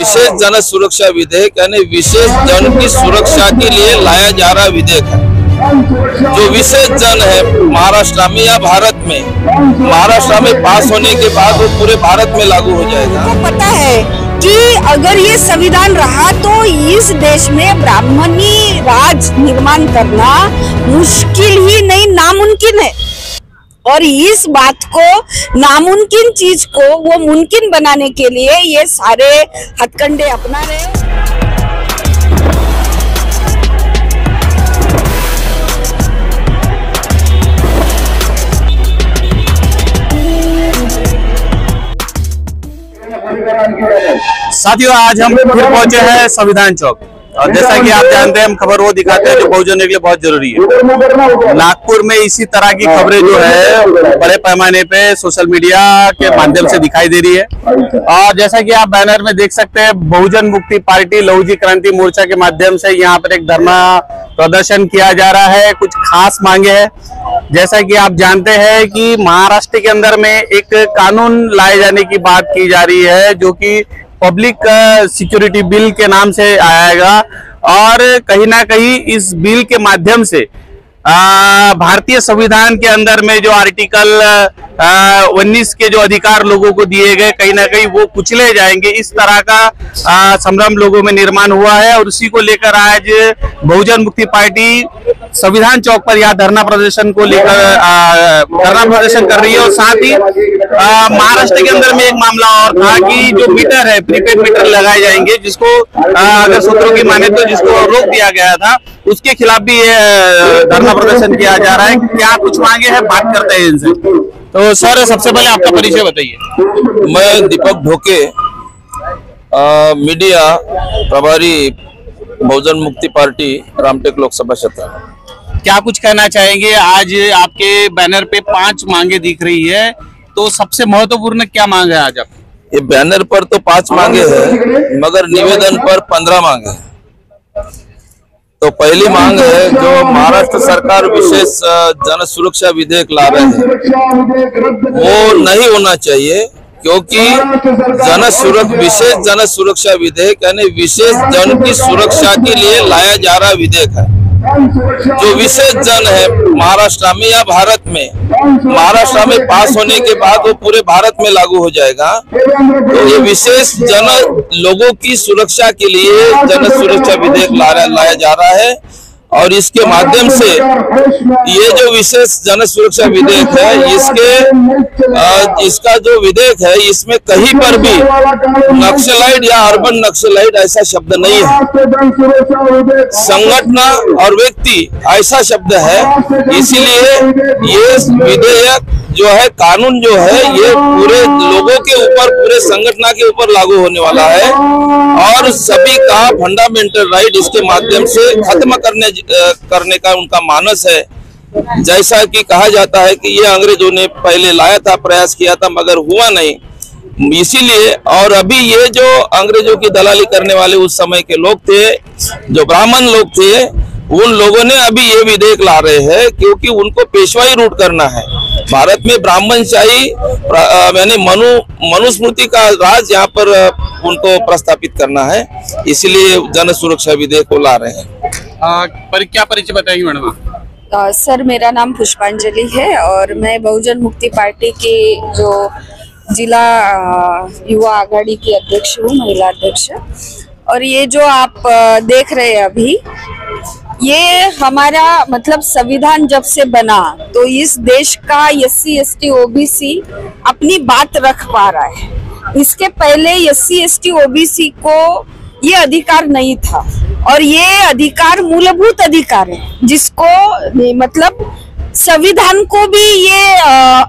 विशेष जन सुरक्षा विधेयक यानी विशेष जन की सुरक्षा के लिए लाया जा रहा विधेयक है। जो विशेष जन है महाराष्ट्र में या भारत में, महाराष्ट्र में पास होने के बाद वो पूरे भारत में लागू हो जाएगा। तो पता है कि अगर ये संविधान रहा तो इस देश में ब्राह्मणी राज निर्माण करना मुश्किल ही नहीं, नामुमकिन है। और इस बात को, नामुमकिन चीज को वो मुमकिन बनाने के लिए ये सारे हथकंडे अपना रहे हैं। साथियों, आज हम फिर पहुंचे हैं संविधान चौक और जैसा कि आप जानते हैं, हम खबर वो दिखाते हैं जो बहुजनों के लिए बहुत जरूरी है। नागपुर में इसी तरह की खबरें जो है बड़े पैमाने पे सोशल मीडिया के माध्यम से दिखाई दे रही है। और जैसा कि आप बैनर में देख सकते हैं, बहुजन मुक्ति पार्टी लहूजी क्रांति मोर्चा के माध्यम से यहाँ पर एक धरना प्रदर्शन किया जा रहा है। कुछ खास मांगे हैं। जैसा कि आप जानते हैं कि महाराष्ट्र के अंदर में एक कानून लाए जाने की बात की जा रही है जो कि पब्लिक सिक्योरिटी बिल के नाम से आएगा और कहीं ना कहीं इस बिल के माध्यम से भारतीय संविधान के अंदर में जो आर्टिकल 19 के जो अधिकार लोगों को दिए गए कहीं ना कहीं वो कुचले जाएंगे। इस तरह का संभ्रम लोगों में निर्माण हुआ है और उसी को लेकर आज बहुजन मुक्ति पार्टी संविधान चौक पर यह धरना प्रदर्शन को लेकर धरना प्रदर्शन कर रही है। और साथ ही महाराष्ट्र के अंदर में एक मामला और था कि जो मीटर है, प्रीपेड मीटर लगाए जाएंगे, जिसको अगर सूत्रों की माने तो जिसको रोक दिया गया था, उसके खिलाफ भी ये धरना प्रदर्शन किया जा रहा है। क्या कुछ मांगे हैं, बात करते हैं इनसे। तो सर, सबसे पहले आपका परिचय बताइए। मैं दीपक ढोके, मीडिया प्रभारी बहुजन मुक्ति पार्टी रामटेक लोकसभा क्षेत्र। क्या कुछ कहना चाहेंगे? आज आपके बैनर पे 5 मांगे दिख रही है, तो सबसे महत्वपूर्ण क्या मांग है आज आपकी? ये बैनर पर तो 5 मांगे हैं, मगर निवेदन पर 15 मांगे हैं। तो पहली मांग है, जो महाराष्ट्र सरकार विशेष जन सुरक्षा विधेयक ला रहे हैं वो नहीं होना चाहिए, क्योंकि विशेष जन सुरक्षा विधेयक यानी विशेष जन की सुरक्षा के लिए लाया जा रहा विधेयक है। जो विशेष जन है महाराष्ट्र में या भारत में, महाराष्ट्र में पास होने के बाद वो पूरे भारत में लागू हो जाएगा। तो ये विशेष जन लोगों की सुरक्षा के लिए जन सुरक्षा विधेयक लाया जा रहा है। और इसके माध्यम से ये जो विशेष जन सुरक्षा विधेयक है, इसका जो विधेयक है, इसमें कहीं पर भी नक्सलाइट या अर्बन नक्सलाइट ऐसा शब्द नहीं है। संगठन और व्यक्ति ऐसा शब्द है। इसीलिए ये विधेयक जो है, कानून जो है, ये पूरे लोगों के ऊपर, पूरे संगठन के ऊपर लागू होने वाला है और सभी का फंडामेंटल राइट इसके माध्यम से खत्म करने का उनका मानस है। जैसा कि कहा जाता है कि ये अंग्रेजों ने पहले लाया था, प्रयास किया था, मगर हुआ नहीं। इसीलिए और अभी ये जो अंग्रेजों की दलाली करने वाले उस समय के लोग थे, जो ब्राह्मण लोग थे, उन लोगों ने अभी ये विधेयक ला रहे हैं क्योंकि उनको पेशवाई रूट करना है। भारत में ब्राह्मणशाही यानी मनुस्मृति का राज यहाँ पर उनको प्रस्थापित करना है। इसलिए जन सुरक्षा विधेयक को ला रहे हैं। क्या परिचय बताएंगे मैडम? सर, मेरा नाम पुष्पांजलि है और मैं बहुजन मुक्ति पार्टी की जो जिला युवा आघाड़ी की अध्यक्ष हूँ, महिला अध्यक्ष। और ये जो आप देख रहे हैं अभी, ये हमारा मतलब संविधान जब से बना तो इस देश का SC ST OBC अपनी बात रख पा रहा है। इसके पहले SC ST OBC को ये अधिकार नहीं था और ये अधिकार मूलभूत अधिकार है, जिसको मतलब संविधान को भी ये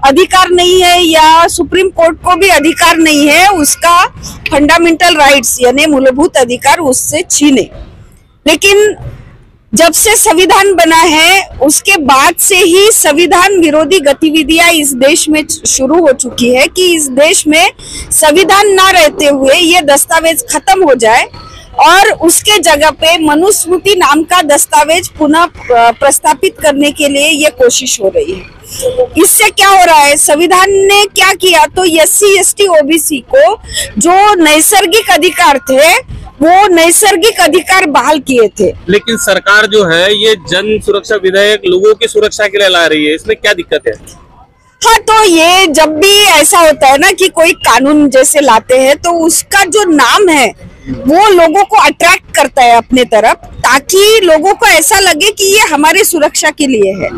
अधिकार नहीं है या सुप्रीम कोर्ट को भी अधिकार नहीं है उसका फंडामेंटल राइट्स यानी मूलभूत अधिकार उससे छीने। लेकिन जब से संविधान बना है उसके बाद से ही संविधान विरोधी गतिविधियां इस देश में शुरू हो चुकी है कि इस देश में संविधान ना रहते हुए ये दस्तावेज खत्म हो जाए और उसके जगह पे मनुस्मृति नाम का दस्तावेज पुनः प्रस्तापित करने के लिए ये कोशिश हो रही है। इससे क्या हो रहा है, संविधान ने क्या किया, तो SC ST OBC को जो नैसर्गिक अधिकार थे वो नैसर्गिक अधिकार बहाल किए थे। लेकिन सरकार जो है ये जन सुरक्षा विधेयक लोगों की सुरक्षा के लिए ला रही है, इसमें क्या दिक्कत है? हाँ, तो ये जब भी ऐसा होता है ना कि कोई कानून जैसे लाते हैं तो उसका जो नाम है वो लोगों को अट्रैक्ट करता है अपने तरफ, ताकि लोगों को ऐसा लगे कि ये हमारी सुरक्षा के लिए है।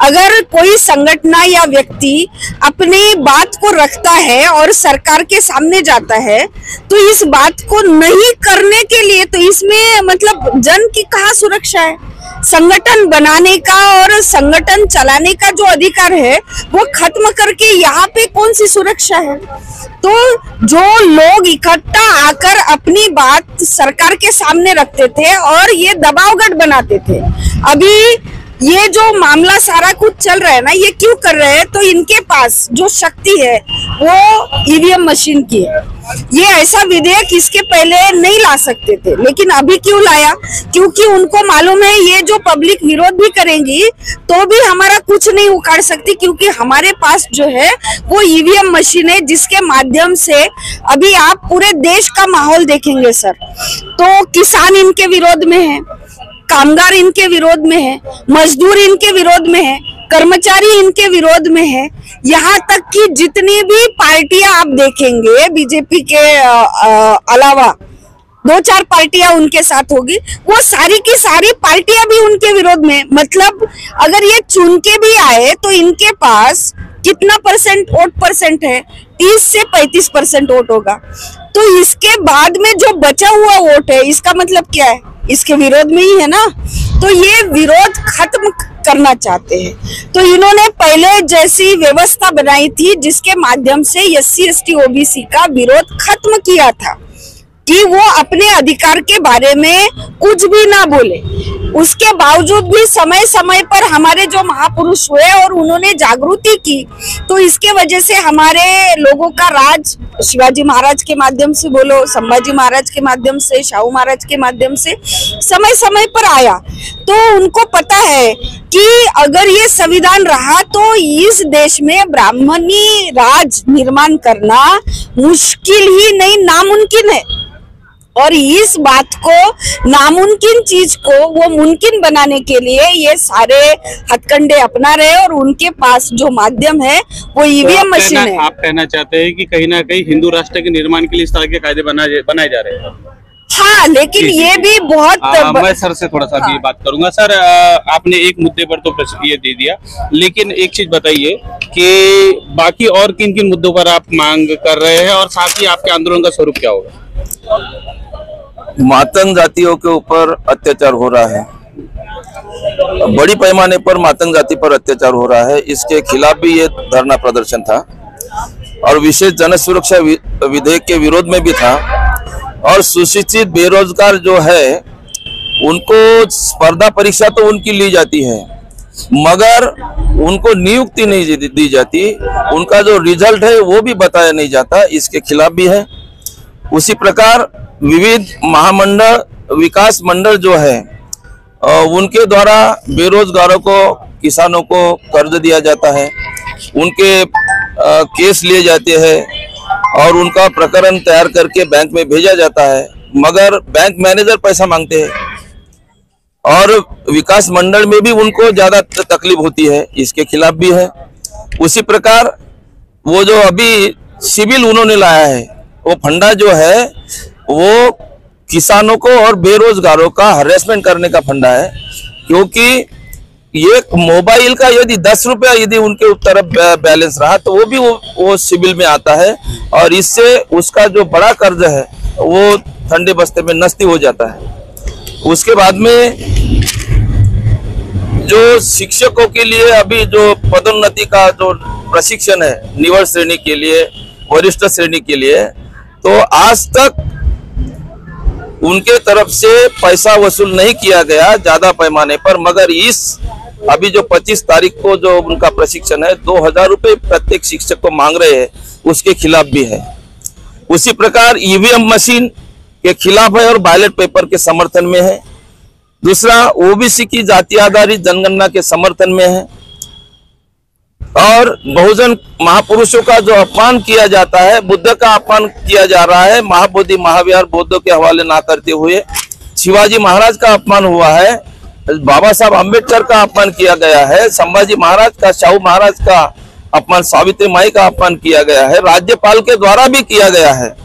अगर कोई संगठन या व्यक्ति अपनी बात को रखता है और सरकार के सामने जाता है तो इस बात को नहीं करने के लिए, तो इसमें मतलब जन की कहाँ सुरक्षा है? संगठन बनाने का और संगठन चलाने का जो अधिकार है वो खत्म करके यहाँ पे कौन सी सुरक्षा है? तो जो लोग इकट्ठा आकर अपनी बात सरकार के सामने रखते थे और ये दबावगढ़ बनाते थे। अभी ये जो मामला सारा कुछ चल रहा है ना, ये क्यों कर रहे हैं? तो इनके पास जो शक्ति है वो EVM मशीन की है। ये ऐसा विधेयक इसके पहले नहीं ला सकते थे, लेकिन अभी क्यों लाया? क्योंकि उनको मालूम है ये जो पब्लिक विरोध भी करेंगी तो भी हमारा कुछ नहीं उखाड़ सकती, क्योंकि हमारे पास जो है वो EVM मशीन है, जिसके माध्यम से अभी आप पूरे देश का माहौल देखेंगे सर। तो किसान इनके विरोध में है, कामगार इनके विरोध में है, मजदूर इनके विरोध में है, कर्मचारी इनके विरोध में है, यहाँ तक कि जितनी भी पार्टियां आप देखेंगे बीजेपी के अलावा 2-4 पार्टियां उनके साथ होगी, वो सारी की सारी पार्टियां भी उनके विरोध में। मतलब अगर ये चुन के भी आए तो इनके पास कितना वोट है? 30 से 35% वोट होगा। तो इसके बाद में जो बचा हुआ वोट है, इसका मतलब क्या है? इसके विरोध में ही है ना। तो ये विरोध खत्म करना चाहते हैं। तो इन्होंने पहले जैसी व्यवस्था बनाई थी जिसके माध्यम से SC ST OBC का विरोध खत्म किया था कि वो अपने अधिकार के बारे में कुछ भी ना बोले। उसके बावजूद भी समय समय पर हमारे जो महापुरुष हुए और उन्होंने जागृति की, तो इसके वजह से हमारे लोगों का राज शिवाजी महाराज के माध्यम से बोलो, संभाजी महाराज के माध्यम से, शाहू महाराज के माध्यम से समय समय पर आया। तो उनको पता है कि अगर ये संविधान रहा तो इस देश में ब्राह्मणी राज निर्माण करना मुश्किल ही नहीं, नामुमकिन है। और इस बात को, नामुमकिन चीज को वो मुमकिन बनाने के लिए ये सारे हथकंडे अपना रहे और उनके पास जो माध्यम है वो EVM मशीन है। आप कहना चाहते हैं कि कहीं ना कहीं हिंदू राष्ट्र के निर्माण के लिए इस तरह के कायदे बनाए जा रहे हैं? हाँ, लेकिन ये भी बहुत मैं सर से थोड़ा सा भी बात करूंगा। सर, आपने एक मुद्दे पर तो ये दे दिया, लेकिन एक चीज बताइए कि बाकी और किन किन मुद्दों पर आप मांग कर रहे हैं और साथ ही आपके आंदोलन का स्वरूप क्या होगा? मातंग जातियों के ऊपर अत्याचार हो रहा है, बड़ी पैमाने पर मातंग जाति पर अत्याचार हो रहा है। इसके खिलाफ भी ये धरना प्रदर्शन था और विशेष जन सुरक्षा विधेयक के विरोध में भी था। और सुशिक्षित बेरोजगार जो है उनको स्पर्धा परीक्षा तो उनकी ली जाती है, मगर उनको नियुक्ति नहीं दी जाती, उनका जो रिजल्ट है वो भी बताया नहीं जाता। इसके खिलाफ भी है। उसी प्रकार विविध महामंडल, विकास मंडल जो है उनके द्वारा बेरोजगारों को, किसानों को कर्ज दिया जाता है, उनके केस लिए जाते हैं और उनका प्रकरण तैयार करके बैंक में भेजा जाता है, मगर बैंक मैनेजर पैसा मांगते हैं और विकास मंडल में भी उनको ज्यादा तकलीफ होती है। इसके खिलाफ भी है। उसी प्रकार वो जो अभी सिविल उन्होंने लाया है, वो फंडा जो है वो किसानों को और बेरोजगारों का हरेसमेंट करने का फंडा है, क्योंकि ये मोबाइल का यदि 10 रुपया यदि उनके तरफ बैलेंस रहा तो वो भी वो सिविल में आता है और इससे उसका जो बड़ा कर्ज है वो ठंडे बस्ते में नस्ती हो जाता है। उसके बाद में जो शिक्षकों के लिए अभी जो पदोन्नति का जो प्रशिक्षण है, निवड श्रेणी के लिए, वरिष्ठ श्रेणी के लिए, तो आज तक उनके तरफ से पैसा वसूल नहीं किया गया ज्यादा पैमाने पर, मगर इस अभी जो 25 तारीख को जो उनका प्रशिक्षण है 2000 रुपये प्रत्येक शिक्षक को मांग रहे हैं, उसके खिलाफ भी है। उसी प्रकार EVM मशीन के खिलाफ है और बैलेट पेपर के समर्थन में है। दूसरा, ओबीसी की जाति आधारित जनगणना के समर्थन में है। और बहुजन महापुरुषों का जो अपमान किया जाता है, बुद्ध का अपमान किया जा रहा है, महाबोधि महाविहार बौद्धों के हवाले ना करते हुए शिवाजी महाराज का अपमान हुआ है, बाबा साहब अम्बेडकर का अपमान किया गया है, संभाजी महाराज का, शाहू महाराज का अपमान, सावित्री माई का अपमान किया गया है, राज्यपाल के द्वारा भी किया गया है,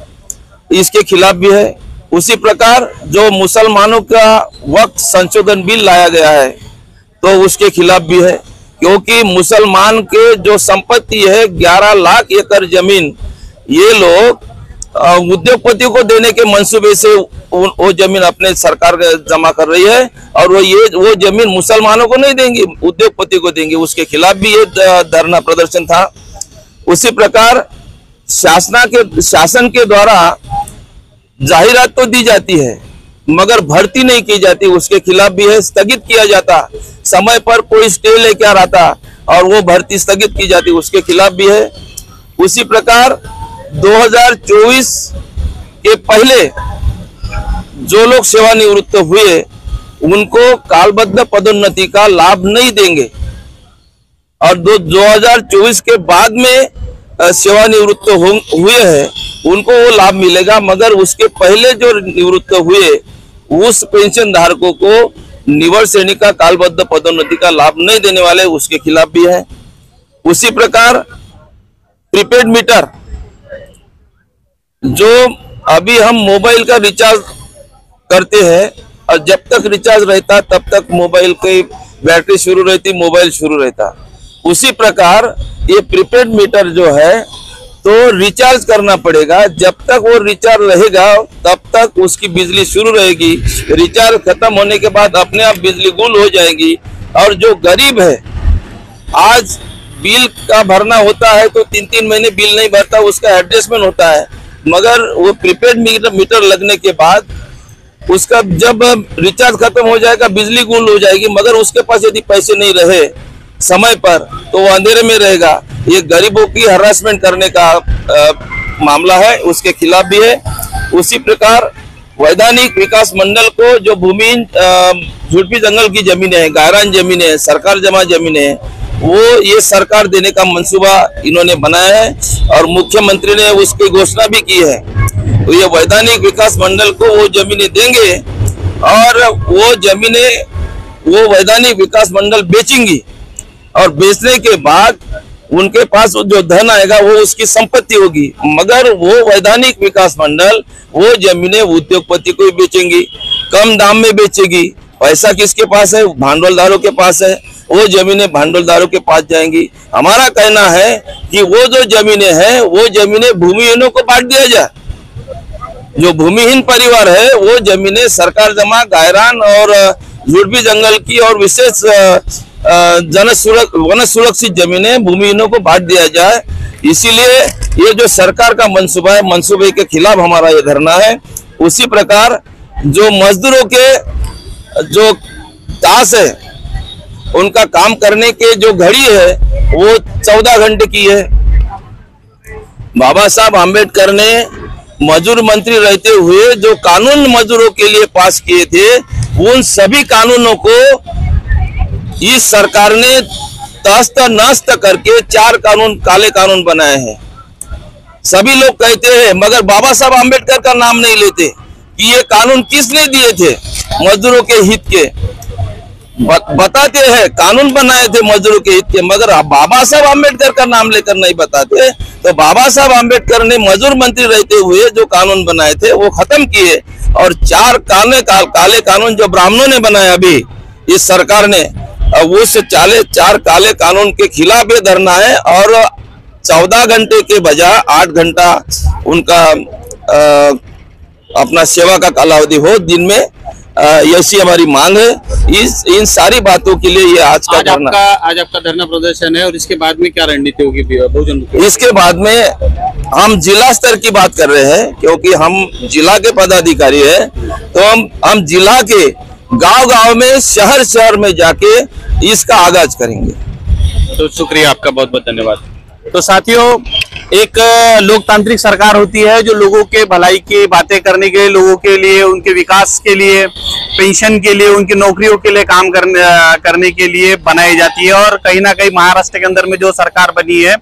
इसके खिलाफ भी है। उसी प्रकार जो मुसलमानों का वक्त संशोधन बिल लाया गया है तो उसके खिलाफ भी है, क्योंकि मुसलमान के जो संपत्ति है 11 लाख एकड़ जमीन, ये लोग उद्योगपतियों को देने के मंसूबे से वो जमीन अपने सरकार जमा कर रही है और वो जमीन मुसलमानों को नहीं देंगे, उद्योगपति को देंगे। उसके खिलाफ भी ये धरना प्रदर्शन था। उसी प्रकार शासन के द्वारा जाहिरात तो दी जाती है मगर भर्ती नहीं की जाती, उसके खिलाफ भी है। स्थगित किया जाता, समय पर कोई स्टे लेके आ रहा था और वो भर्ती स्थगित की जाती, उसके खिलाफ भी है। उसी प्रकार 2024 के पहले जो लोग सेवानिवृत्त हुए उनको कालबद्ध पदोन्नति का लाभ नहीं देंगे और 2024 के बाद में सेवानिवृत्त हुए हैं उनको वो लाभ मिलेगा, मगर उसके पहले जो निवृत्त हुए उस पेंशन धारकों को निवर श्रेणी का कालबद्ध पदोन्नति का लाभ नहीं देने वाले, उसके खिलाफ भी है। उसी प्रकार प्रीपेड मीटर, जो अभी हम मोबाइल का रिचार्ज करते हैं और जब तक रिचार्ज रहता तब तक मोबाइल की बैटरी शुरू रहती, मोबाइल शुरू रहता, उसी प्रकार ये प्रीपेड मीटर जो है तो रिचार्ज करना पड़ेगा। जब तक वो रिचार्ज रहेगा तब तक उसकी बिजली शुरू रहेगी, रिचार्ज खत्म होने के बाद अपने आप बिजली गुल हो जाएगी। और जो गरीब है, आज बिल का भरना होता है तो 3-3 महीने बिल नहीं भरता, उसका एडजस्टमेंट होता है, मगर वो प्रीपेड मीटर लगने के बाद उसका जब रिचार्ज खत्म हो जाएगा बिजली गुल हो जाएगी, मगर उसके पास यदि पैसे नहीं रहे समय पर तो वो अंधेरे में रहेगा। ये गरीबों की हरासमेंट करने का मामला है, उसके खिलाफ भी है। उसी प्रकार वैधानिक विकास मंडल को जो भूमिहीन झुड़पी जंगल की जमीनें हैं, गायरान जमीनें हैं, सरकार जमा जमीनें हैं, वो ये सरकार देने का मंसूबा इन्होंने बनाया है और मुख्यमंत्री ने उसकी घोषणा भी की है। तो ये वैधानिक विकास मंडल को वो जमीनें देंगे और वो जमीनें वो वैधानिक विकास मंडल बेचेंगी और बेचने के बाद उनके पास जो धन आएगा वो उसकी संपत्ति होगी, मगर वो वैधानिक विकास मंडल वो जमीनें उद्योगपति को बेचेंगी, कम दाम में बेचेगी। पैसा किसके पास है? भांडवलदारों के पास है, वो जमीनें भांडवलदारों के पास जाएंगी। हमारा कहना है कि वो जो जमीनें हैं वो जमीनें भूमिहीनों को बांट दिया जाए। जो भूमिहीन परिवार है वो जमीनें सरकार जमा, गायरान और झुड़पी जंगल की और विशेष वन सुरक्षित जमीनें भूमिहीनों को बांट दिया जाए। इसीलिए ये जो सरकार का मंसूबा है, मंसूबे के खिलाफ हमारा ये धरना है। उसी प्रकार जो मजदूरों के जो तास है, उनका काम करने के जो घड़ी है वो 14 घंटे की है। बाबा साहब आम्बेडकर ने मजदूर मंत्री रहते हुए जो कानून मजदूरों के लिए पास किए थे, उन सभी कानूनों को इस सरकार ने तहस्त नस्त करके 4 कानून, काले कानून बनाए हैं। सभी लोग कहते हैं मगर बाबा साहब आम्बेडकर का नाम नहीं लेते कि ये कानून किसने दिए थे मजदूरों के हित के। बताते हैं कानून बनाए थे मजदूरों के हित के, मगर बाबा साहब आम्बेडकर का नाम लेकर नहीं बताते। तो बाबा साहब आम्बेडकर ने मजदूर मंत्री रहते हुए जो कानून बनाए थे वो खत्म किए और 4 काले कानून जो ब्राह्मणों ने बनाए अभी इस सरकार ने, उस 4 काले कानून के खिलाफ ये धरना है। और 14 घंटे के बजाय 8 घंटा उनका अपना सेवा का कालावधि हो दिन में, ऐसी हमारी मांग है। इन सारी बातों के लिए ये आज आपका धरना प्रदर्शन है और इसके बाद में क्या रणनीति होगी बहुजन? इसके बाद में हम जिला स्तर की बात कर रहे हैं, क्योंकि हम जिला के पदाधिकारी हैं, तो हम जिला के गांव-गांव में, शहर में जाके इसका आगाज करेंगे। तो शुक्रिया आपका, बहुत बहुत धन्यवाद। तो साथियों, एक लोकतांत्रिक सरकार होती है जो लोगों के भलाई की बातें करने के लिए, लोगों के लिए, उनके विकास के लिए, पेंशन के लिए, उनकी नौकरियों के लिए काम करने के लिए बनाई जाती है। और कहीं ना कहीं महाराष्ट्र के अंदर में जो सरकार बनी है,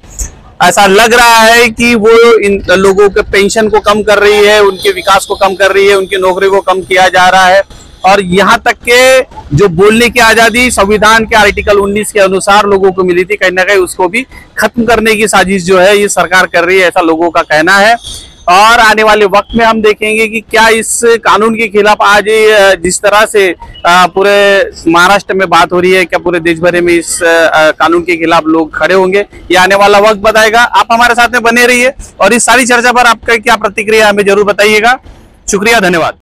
ऐसा लग रहा है कि वो इन लोगों के पेंशन को कम कर रही है, उनके विकास को कम कर रही है, उनकी नौकरी को कम किया जा रहा है। और यहाँ तक के जो बोलने की आजादी संविधान के आर्टिकल 19 के अनुसार लोगों को मिली थी, कहीं ना कहीं उसको भी खत्म करने की साजिश जो है ये सरकार कर रही है, ऐसा लोगों का कहना है। और आने वाले वक्त में हम देखेंगे कि क्या इस कानून के खिलाफ आज जिस तरह से पूरे महाराष्ट्र में बात हो रही है, क्या पूरे देश भर में इस कानून के खिलाफ लोग खड़े होंगे, ये आने वाला वक्त बताएगा। आप हमारे साथ में बने रहिए और इस सारी चर्चा पर आपका क्या प्रतिक्रिया हमें जरूर बताइएगा। शुक्रिया, धन्यवाद।